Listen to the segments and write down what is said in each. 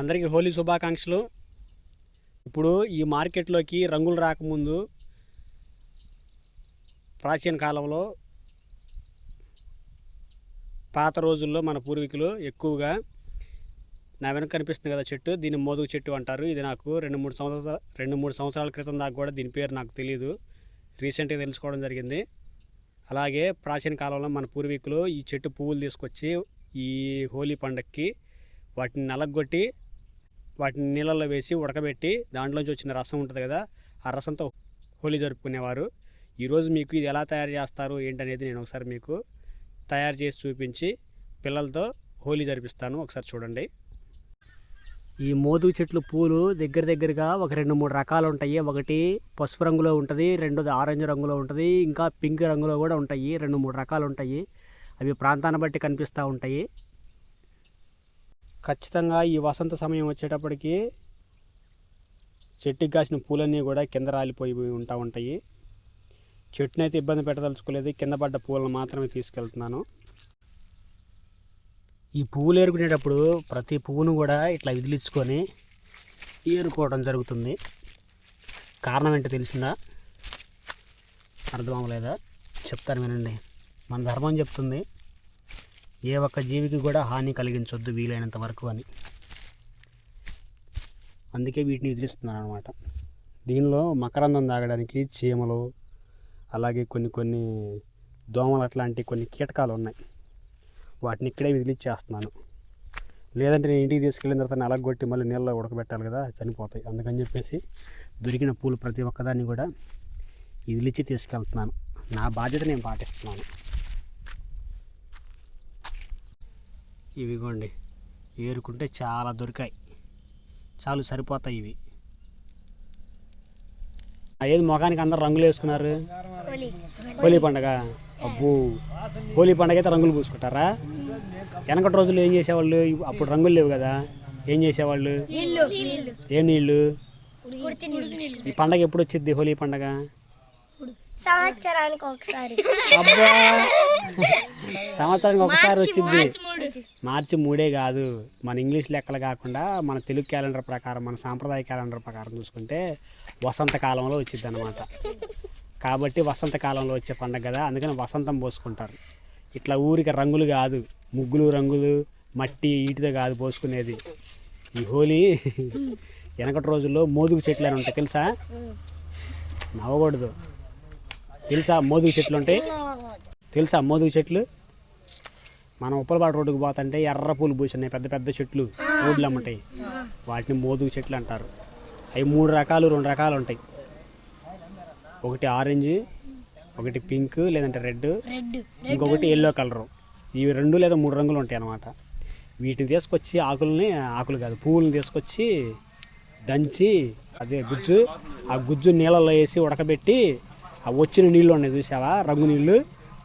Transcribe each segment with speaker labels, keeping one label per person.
Speaker 1: అందరికీ హోలీ శుభాకాంక్షలు. ఇప్పుడు ఈ మార్కెట్లోకి రంగులు రాకముందు ప్రాచీన కాలంలో పాత రోజుల్లో మన పూర్వీకులు ఎక్కువగా నా వెనక కనిపిస్తుంది కదా చెట్టు, దీన్ని మోదుగు చెట్టు అంటారు. ఇది నాకు రెండు మూడు సంవత్సరాల క్రితం దాకా కూడా దీని పేరు నాకు తెలియదు, రీసెంట్గా తెలుసుకోవడం జరిగింది. అలాగే ప్రాచీన కాలంలో మన పూర్వీకులు ఈ చెట్టు పువ్వులు తీసుకొచ్చి ఈ హోలీ పండగకి వాటిని నలగొట్టి వాటిని నీళ్ళల్లో వేసి ఉడకబెట్టి దాంట్లోంచి వచ్చిన రసం ఉంటుంది కదా, ఆ రసంతో హోలీ జరుపుకునేవారు. ఈరోజు మీకు ఇది ఎలా తయారు చేస్తారు ఏంటనేది నేను ఒకసారి మీకు తయారు చేసి చూపించి పిల్లలతో హోలీ జరిపిస్తాను. ఒకసారి చూడండి. ఈ మోదుగు చెట్లు పూలు దగ్గరగా ఒక 2-3 రకాలు ఉంటాయి. ఒకటి పసుపు రంగులో ఉంటుంది, రెండోది ఆరెంజ్ రంగులో ఉంటుంది, ఇంకా పింక్ రంగులో కూడా ఉంటాయి. 2-3 రకాలు ఉంటాయి. అవి ప్రాంతాన్ని బట్టి కనిపిస్తూ ఉంటాయి. ఖచ్చితంగా ఈ వసంత సమయం వచ్చేటప్పటికి చెట్టుకి కాసిన పూలన్నీ కూడా కింద రాలిపోయి ఉంటాయి. చెట్టుని అయితే ఇబ్బంది పెట్టదలుచుకోలేదు, కింద పడ్డ పూలను మాత్రమే తీసుకెళ్తున్నాను. ఈ పువ్వులు ఏరుకునేటప్పుడు ప్రతి పువ్వును కూడా ఇట్లా విదిలించుకొని ఏరుకోవడం జరుగుతుంది. కారణం ఏంటో తెలిసిందా? అర్థం అవ్వలేదా? చెప్తాను వినండి. మన ధర్మం చెప్తుంది, ఏ ఒక్క జీవికి కూడా హాని కలిగించొద్దు వీలైనంత వరకు అని. అందుకే వీటిని విదిలిస్తున్నాను అనమాట. దీనిలో మకరందం తాగడానికి చీమలు, అలాగే కొన్ని దోమలు అట్లాంటి కొన్ని కీటకాలు ఉన్నాయి. వాటిని ఇక్కడే విదిలిచ్చేస్తున్నాను. లేదంటే నేను ఇంటికి తీసుకెళ్ళిన తర్వాత నలగొట్టి మళ్ళీ నీళ్ళలో ఉడకబెట్టాలి కదా, చనిపోతాయి. అందుకని చెప్పేసి దొరికిన పూలు ప్రతి ఒక్కదాన్ని కూడా విదిలిచ్చి తీసుకెళ్తున్నాను. నా బాధ్యత నేను పాటిస్తున్నాను. ఇవిగోండి, ఏరుకుంటే చాలా దొరికాయి, చాలు సరిపోతాయి ఇవి. ఏది ముఖానికి అందరు రంగులు వేసుకున్నారు? హోలీ పండగ. అబ్బో, హోలీ పండగ అయితే రంగులు పూసుకుంటారా? వెనకటి రోజుల్లో ఏం చేసేవాళ్ళు? అప్పుడు రంగులు లేవు కదా, ఏం చేసేవాళ్ళు? ఏ నీళ్ళు? ఈ పండగ ఎప్పుడు వచ్చింది హోలీ పండగ?
Speaker 2: సంవత్సరానికి ఒకసారి.
Speaker 1: అబ్బా, సంవత్సరానికి ఒకసారి వచ్చింది. మార్చి 3 కాదు, మన ఇంగ్లీష్ లెక్కలు కాకుండా మన తెలుగు క్యాలెండర్ ప్రకారం, మన సాంప్రదాయ క్యాలెండర్ ప్రకారం చూసుకుంటే వసంతకాలంలో వచ్చింది అనమాట. కాబట్టి వసంతకాలంలో వచ్చే పండగ కదా, అందుకని వసంతం పోసుకుంటారు. ఇట్లా ఊరికి రంగులు కాదు, ముగ్గులు రంగులు మట్టి వీటితో కాదు పోసుకునేది. ఈ హోలీ వెనకటి రోజుల్లో మోదుగు చెట్లు అని ఉంటాయి, తెలుసా? నవ్వకూడదు. తెలుసా మోదుగు చెట్లు ఉంటాయి? తెలుసా మోదుగు చెట్లు? మనం ఉప్పలపాటు రోడ్డుకు పోతుంటే ఎర్ర పూలు పూసినాయి పెద్ద పెద్ద చెట్లు రోడ్లు అమ్ముతాయి, వాటిని మోదుగు చెట్లు అంటారు. అవి 2 రకాలు ఉంటాయి. ఒకటి ఆరెంజ్, ఒకటి పింక్ లేదంటే రెడ్, ఇంకొకటి ఎల్లో కలరు. ఇవి 2 లేదా 3 రంగులు ఉంటాయి అన్నమాట. వీటిని తీసుకొచ్చి ఆకులు కాదు పువ్వులను తీసుకొచ్చి దంచి అదే గుజ్జు, ఆ గుజ్జు నీళ్ళలో వేసి ఉడకబెట్టి ఆ వచ్చిన నీళ్ళు ఉన్నాయి చూసావా, రంగు నీళ్ళు,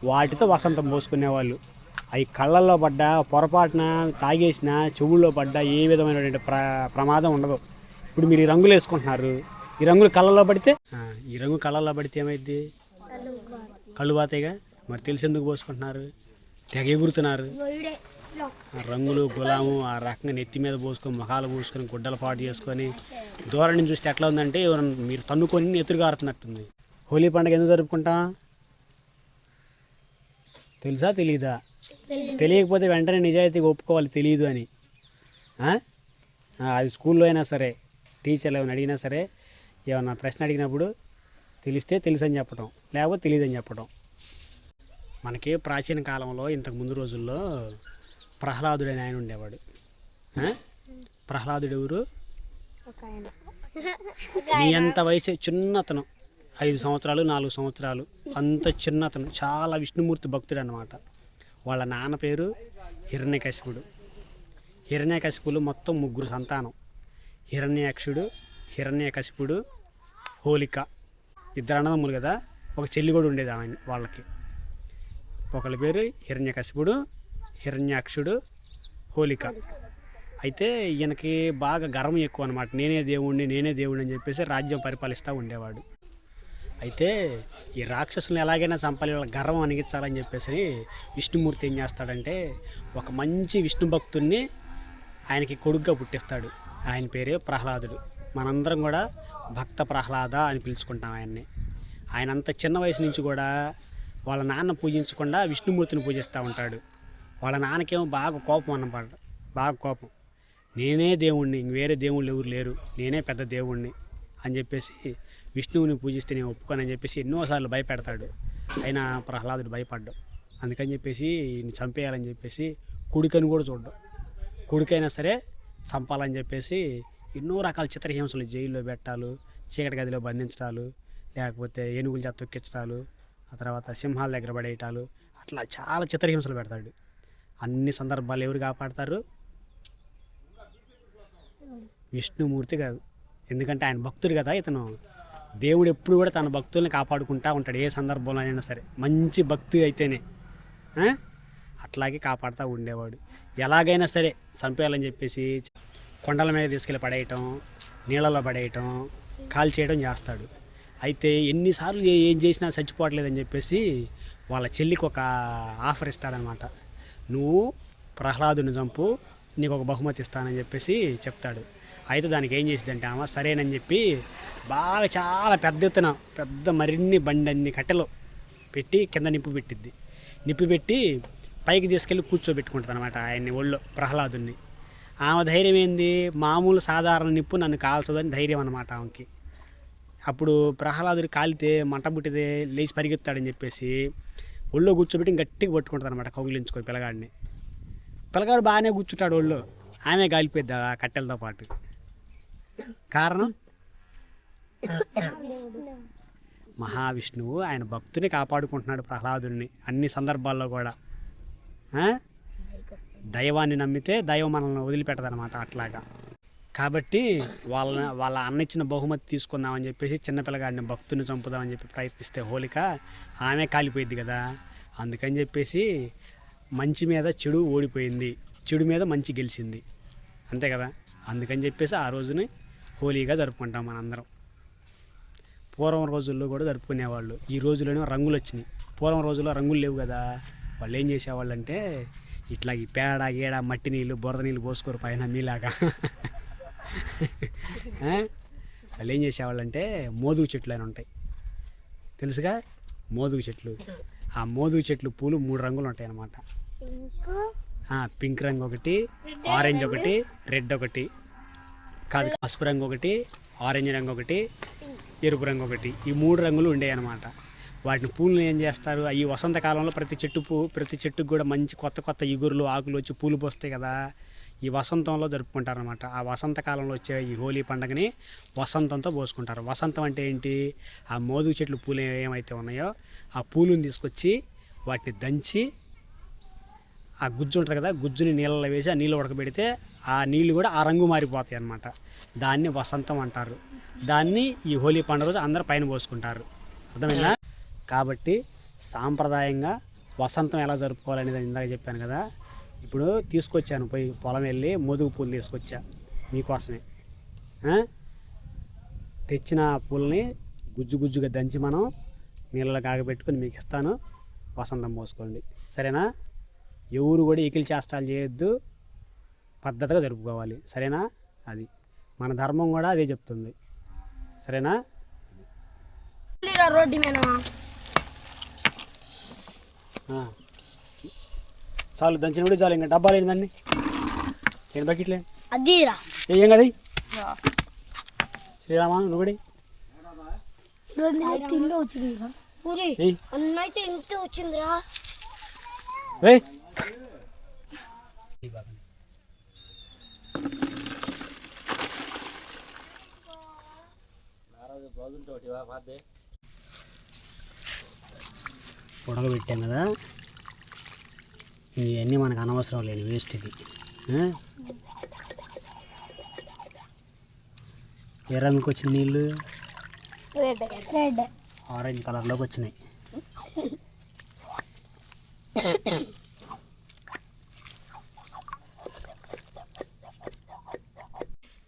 Speaker 1: వాటితో వసంతం పోసుకునేవాళ్ళు. అవి కళ్ళల్లో పడ్డా, పొరపాటున తాగేసిన, చెవుల్లో పడ్డా ఏ విధమైనటువంటి ప్రమాదం ఉండదు. ఇప్పుడు మీరు ఈ రంగులు వేసుకుంటున్నారు, ఈ రంగులు కళ్ళల్లో పడితే ఏమైద్ది? కళ్ళు పోతాయిగా. మరి తెలిసి ఎందుకు పోసుకుంటున్నారు? తెగ ఎగురుతున్నారు. రంగులు గులాము ఆ రకంగా నెత్తి మీద పోసుకొని, ముఖాలు పోసుకొని, గుడ్డల పాటు చేసుకొని దూరం నుంచి చూస్తే ఎట్లా ఉందంటే మీరు తన్నుకొని ఎదురుగా ఆడుతున్నట్టుంది. హోలీ పండుగ ఎందుకు జరుపుకుంటాం తెలుసా? తెలీదా? తెలియకపోతే వెంటనే నిజాయితీగా ఒప్పుకోవాలి తెలియదు అని. అది స్కూల్లో అయినా సరే, టీచర్లు ఏమైనా అడిగినా సరే, ఏమన్నా ప్రశ్న అడిగినప్పుడు తెలిస్తే తెలుసు అని చెప్పడం, లేకపోతే తెలియదు అని చెప్పడం. మనకి ప్రాచీన కాలంలో ఇంతకు ముందు రోజుల్లో ప్రహ్లాదుడు అని ఆయన ఉండేవాడు. ప్రహ్లాదుడు ఎవరు? నీ అంత వయసే, చిన్నతను, 5 సంవత్సరాలు 4 సంవత్సరాలు, అంత చిన్నతను, చాలా విష్ణుమూర్తి భక్తుడు అన్నమాట. వాళ్ళ నాన్న పేరు హిరణ్యకశిపుడు. హిరణ్యకశిపులు మొత్తం 3 సంతానం. హిరణ్యకశిపుడు, హోలిక, 2 అన్నదమ్ములు కదా, ఒక చెల్లి కూడా ఉండేది వాళ్ళకి. ఒకళ్ళ పేరు హిరణ్యకశిపుడు, హిరణ్యాక్షుడు, హోలిక. అయితే ఈయనకి బాగా గర్వం ఎక్కువ అనమాట. నేనే దేవుణ్ణి అని చెప్పేసి రాజ్యం పరిపాలిస్తూ ఉండేవాడు. అయితే ఈ రాక్షసులను ఎలాగైనా చంపాలి, వాళ్ళ గర్వం అణిగించాలని చెప్పేసి విష్ణుమూర్తి ఏం చేస్తాడంటే, ఒక మంచి విష్ణు భక్తుడిని ఆయనకి కొడుకుగా పుట్టిస్తాడు. ఆయన పేరే ప్రహ్లాదుడు. మనందరం కూడా భక్త ప్రహ్లాద అని పిలుచుకుంటాం ఆయన్ని. ఆయన అంత చిన్న వయసు నుంచి కూడా వాళ్ళ నాన్న పూజించకుండా విష్ణుమూర్తిని పూజిస్తూ ఉంటాడు. వాళ్ళ నాన్నకేమో బాగా కోపం అన్నమాట, బాగా కోపం. నేనే దేవుణ్ణి, ఇంక వేరే దేవుళ్ళు ఎవరు లేరు, నేనే పెద్ద దేవుణ్ణి అని చెప్పేసి విష్ణువుని పూజిస్తే నేను ఒప్పుకోనని చెప్పేసి ఎన్నోసార్లు భయపెడతాడు. అయినా ప్రహ్లాదుడు భయపడ్డాడు. అందుకని చెప్పేసి ఈయన్ని చంపేయాలని చెప్పేసి కొడుకని కూడా చూడ్డం, కొడుకైనా సరే చంపాలని చెప్పేసి ఎన్నో రకాల చిత్రహింసలు, జైల్లో పెట్టాలు, చీకటి గదిలో బంధించడాలు, లేకపోతే ఏనుగుల చేత తొక్కించడాలు, ఆ తర్వాత సింహాల దగ్గర పడేయటాలు, అట్లా చాలా చిత్రహింసలు పెడతాడు. అన్ని సందర్భాలు ఎవరు కాపాడతారు? విష్ణుమూర్తి కాదు. ఎందుకంటే ఆయన భక్తుడు కదా ఇతను. దేవుడు ఎప్పుడు కూడా తన భక్తుల్ని కాపాడుకుంటూ ఉంటాడు, ఏ సందర్భంలో అయినా సరే. మంచి భక్తి అయితేనే అట్లాగే కాపాడుతూ ఉండేవాడు. ఎలాగైనా సరే చంపేయాలని చెప్పేసి కొండల మీద తీసుకెళ్ళి పడేయటం, నీళ్ళలో పడేయటం, కాల్ చేయడం చేస్తాడు. అయితే ఎన్నిసార్లు ఏం చేసినా చచ్చిపోవట్లేదని చెప్పేసి వాళ్ళ చెల్లికి ఒక ఆఫర్ ఇస్తాడనమాట. నువ్వు ప్రహ్లాదుని చంపు, నీకు ఒక బహుమతి ఇస్తానని చెప్పేసి చెప్తాడు. అయితే దానికి ఏం చేసిద్దంటే ఆమె సరేనని చెప్పి బాగా చాలా పెద్ద ఎత్తున పెద్ద మరిన్ని బండి కట్టెలు పెట్టి కింద నిప్పు పెట్టిద్ది. నిప్పు పెట్టి పైకి తీసుకెళ్ళి కూర్చోబెట్టుకుంటుంది అనమాట ఆయన్ని ఒళ్ళో, ప్రహ్లాదుని. ఆమె ధైర్యం ఏంది, మామూలు సాధారణ నిప్పు నన్ను కాల్చదని ధైర్యం అనమాట ఆమెకి. అప్పుడు ప్రహ్లాదుడు కాలితే మంట పుట్టితే లేచి పరిగెత్తాడని చెప్పేసి ఒళ్ళో కూర్చోబెట్టి గట్టిగా పట్టుకుంటుంది అనమాట, కౌగిలించుకొని పిల్లగాడిని. పిల్లగాడు బాగానే కూర్చుంటాడు ఒళ్ళో, ఆమె కాలిపోద్ది ఆ కట్టెలతో పాటు. కారణం మహావిష్ణువు ఆయన భక్తుని కాపాడుకుంటున్నాడు ప్రహ్లాదుని అన్ని సందర్భాల్లో కూడా. దైవాన్ని నమ్మితే దైవం మనల్ని వదిలిపెట్టదనమాట అట్లాగా. కాబట్టి వాళ్ళ అన్న ఇచ్చిన బహుమతి తీసుకుందామని చెప్పేసి చిన్నపిల్లగాడిని భక్తుని చంపుదామని చెప్పి ప్రయత్నిస్తే హోలిక ఆమె కాలిపోయింది కదా. అందుకని చెప్పేసి మంచి మీద చెడు ఓడిపోయింది, చెడు మీద మంచి గెలిచింది, అంతే కదా. అందుకని చెప్పేసి ఆ రోజుని హోలీగా జరుపుకుంటాం మనందరం. పూర్వం రోజుల్లో కూడా జరుపుకునేవాళ్ళు. ఈ రోజుల్లోనే రంగులు వచ్చినాయి. పూర్వం రోజుల్లో రంగులు లేవు కదా. వాళ్ళు ఏం చేసేవాళ్ళు అంటే ఇట్లా ఈ పేడ గేడ మట్టి నీళ్ళు బురద నీళ్ళు పోసుకోరు పైన మీలాగా. వాళ్ళు ఏం చేసేవాళ్ళు అంటే మోదుగు చెట్లు అని ఉంటాయి తెలుసుగా, మోదుగు చెట్లు. ఆ మోదుగు చెట్లు పూలు 3 రంగులు ఉంటాయి అన్నమాట. పింక్ రంగు ఒకటి, ఆరెంజ్ ఒకటి, రెడ్ ఒకటి, కాదు పసుపు రంగు ఒకటి, ఆరెంజ్ రంగు ఒకటి, ఎరుపు రంగు ఒకటి, ఈ 3 రంగులు ఉండేవి అన్నమాట. వాటిని పూలను ఏం చేస్తారు, ఈ వసంతకాలంలో ప్రతి చెట్టుకు కూడా మంచి కొత్త కొత్త ఇగురులు ఆకులు వచ్చి పూలు పోస్తాయి కదా. ఈ వసంతంలో జరుపుకుంటారనమాట. ఆ వసంతకాలంలో వచ్చే ఈ హోలీ పండుగని వసంతంతో పోసుకుంటారు. వసంతం అంటే ఏంటి, ఆ మోదుగు చెట్లు పూలు ఏమైతే ఉన్నాయో ఆ పూలను తీసుకొచ్చి వాటిని దంచి ఆ గుజ్జు ఉంటుంది కదా, గుజ్జుని నీళ్ళలో వేసి ఆ నీళ్ళు ఉడకబెడితే ఆ నీళ్ళు కూడా ఆ రంగు మారిపోతాయి అన్నమాట. దాన్ని వసంతం అంటారు. దాన్ని ఈ హోలీ పండుగ రోజు అందరూ పైన పోసుకుంటారు, అర్థమైందా. కాబట్టి సాంప్రదాయంగా వసంతం ఎలా జరుపుకోవాలనేది ఇందాక చెప్పాను కదా. ఇప్పుడు తీసుకొచ్చాను, పోయి పొలం వెళ్ళి మోదుగు పూలు తీసుకొచ్చా మీకోసమే. తెచ్చిన పూలని గుజ్జుగా దంచి మనం నీళ్ళలో కాగబెట్టుకొని మీకు ఇస్తాను, వసంతం పోసుకోండి, సరేనా. ఎవరు కూడా ఈకిలి చేష్టాలు చేయొద్దు, పద్ధతిగా జరుపుకోవాలి, సరేనా. అది మన ధర్మం కూడా అదే చెప్తుంది, సరేనా. చాలు దంచిన కూడా చాలు, ఇంకా డబ్బాలు ఏంటి దాన్ని ఏం బకెట్లే ఏం కదా. శ్రీరామా నువ్వు కూడా ఉడకబెట్టాం కదా, ఇవన్నీ మనకు అనవసరం లేని వేస్ట్. ఇది ఏ రంగుకి వచ్చిన నీళ్ళు, ఆరెంజ్ కలర్లోకి వచ్చినాయి.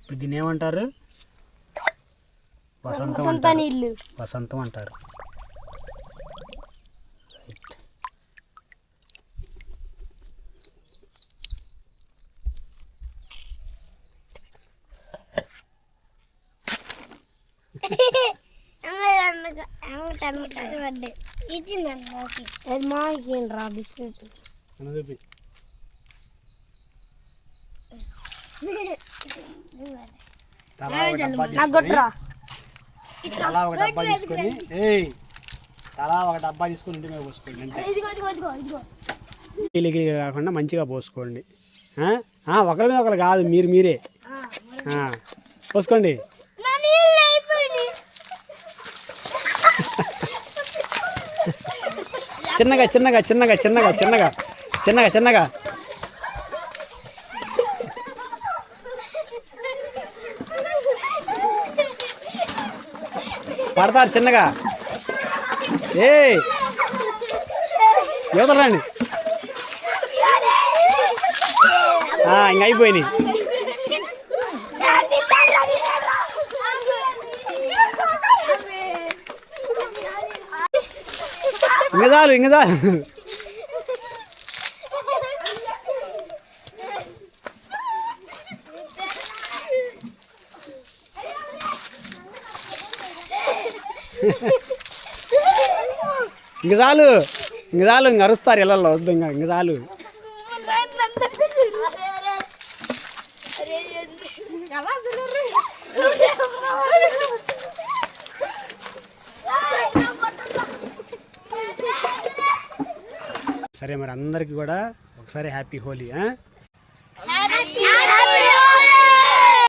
Speaker 1: ఇప్పుడు దీన్ని ఏమంటారు, వసంతం అంటారు.
Speaker 2: మాకి బిస్కెట్
Speaker 1: తలా ఒక డబ్బా తీసుకొని తలా ఒక డబ్బా తీసుకొని ఇంటి మీద పోసుకోండి అంటే గిలిగిలిగా కాకుండా మంచిగా పోసుకోండి. ఒకరి మీద ఒకరు కాదు, మీరే పోసుకోండి. చిన్నగా చిన్నగా చిన్నగా చిన్నగా చిన్నగా చిన్నగా చిన్నగా పడతారు చిన్నగా. యువతలండి ఇంక అయిపోయినాయి. ఇంక చాలు ఇంక చాలు. ఇంక చాలు ఇంక చాలు. ఇంక అరుస్తారు ఇళ్ళల్లో, వద్దు ఇంక చాలు. సరే మరి అందరికీ కూడా ఒకసారి హ్యాపీ హోలీ.